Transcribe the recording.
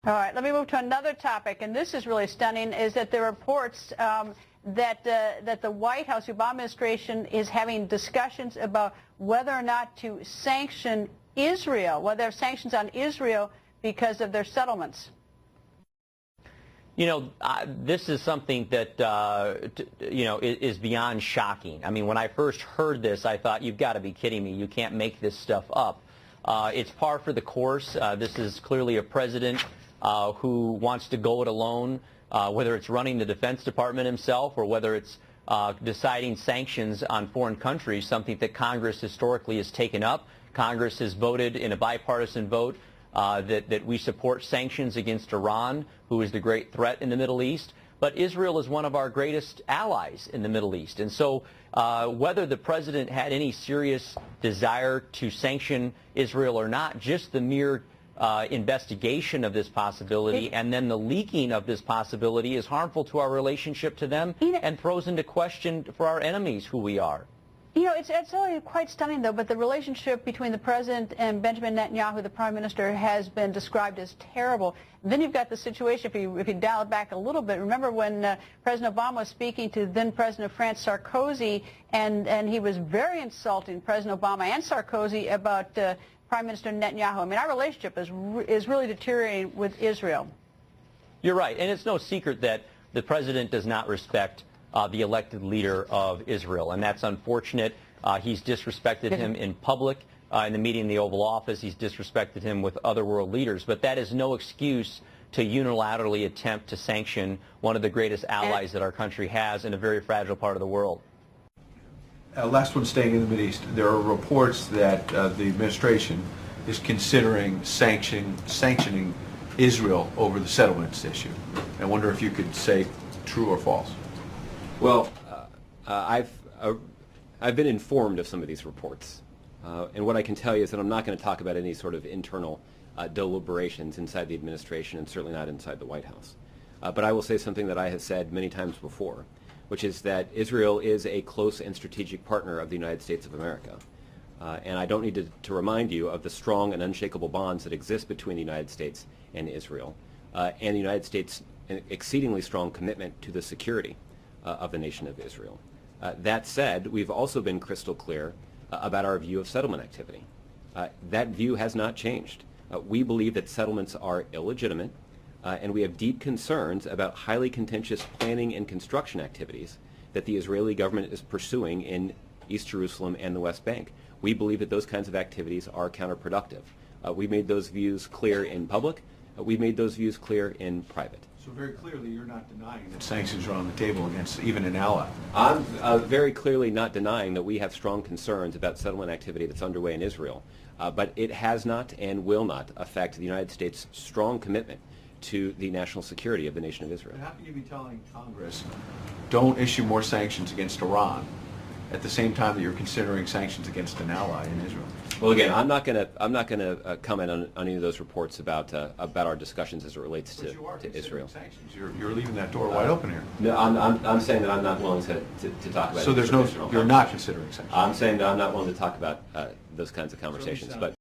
All right, let me move to another topic, and this is really stunning, is that there are reports that the White House, the Obama administration, is having discussions about whether or not to sanction Israel, whether there are sanctions on Israel because of their settlements. You know, this is something that, is beyond shocking. I mean, when I first heard this, I thought, you've got to be kidding me. You can't make this stuff up. It's par for the course. This is clearly a president who wants to go it alone, whether it's running the Defense Department himself or whether it's deciding sanctions on foreign countries, something that Congress historically has taken up. Congress has voted in a bipartisan vote that we support sanctions against Iran, who is the great threat in the Middle East. But Israel is one of our greatest allies in the Middle East. And so whether the president had any serious desire to sanction Israel or not, just the mere investigation of this possibility and then the leaking of this possibility is harmful to our relationship to them and throws into question for our enemies who we are. You know, it's really quite stunning, though, but the relationship between the president and Benjamin Netanyahu, the prime minister, has been described as terrible. And then you've got the situation, if you dial it back a little bit, remember when President Obama was speaking to then President of France, Sarkozy, and he was very insulting, President Obama and Sarkozy, about Prime Minister Netanyahu. I mean, our relationship is really deteriorating with Israel. You're right, and it's no secret that the president does not respect the elected leader of Israel, and that's unfortunate. He's disrespected him in public, in the meeting in the Oval Office. He's disrespected him with other world leaders, but that is no excuse to unilaterally attempt to sanction one of the greatest allies that our country has in a very fragile part of the world. Last one, staying in the Middle East, there are reports that the administration is considering sanctioning Israel over the settlements issue. I wonder if you could say true or false. Well, I've been informed of some of these reports, and what I can tell you is that I'm not going to talk about any sort of internal deliberations inside the administration, and certainly not inside the White House. But I will say something that I have said many times before, which is that Israel is a close and strategic partner of the United States of America. And I don't need to remind you of the strong and unshakable bonds that exist between the United States and Israel, and the United States' exceedingly strong commitment to the security of the nation of Israel. That said, we've also been crystal clear about our view of settlement activity. That view has not changed. We believe that settlements are illegitimate, and we have deep concerns about highly contentious planning and construction activities that the Israeli government is pursuing in East Jerusalem and the West Bank. We believe that those kinds of activities are counterproductive. We made those views clear in public. We made those views clear in private. So very clearly you're not denying that sanctions are on the table against even an ally. I'm very clearly not denying that we have strong concerns about settlement activity that's underway in Israel, but it has not and will not affect the United States' strong commitment to the national security of the nation of Israel. How can you be telling Congress, don't issue more sanctions against Iran, at the same time that you're considering sanctions against an ally in Israel? Well, again, I'm not going to comment on any of those reports about our discussions as it relates to Israel. Sanctions. You're leaving that door wide open here. No, I'm saying that I'm not willing to talk about. So you're not considering sanctions. I'm saying that I'm not willing to talk about those kinds of conversations, but.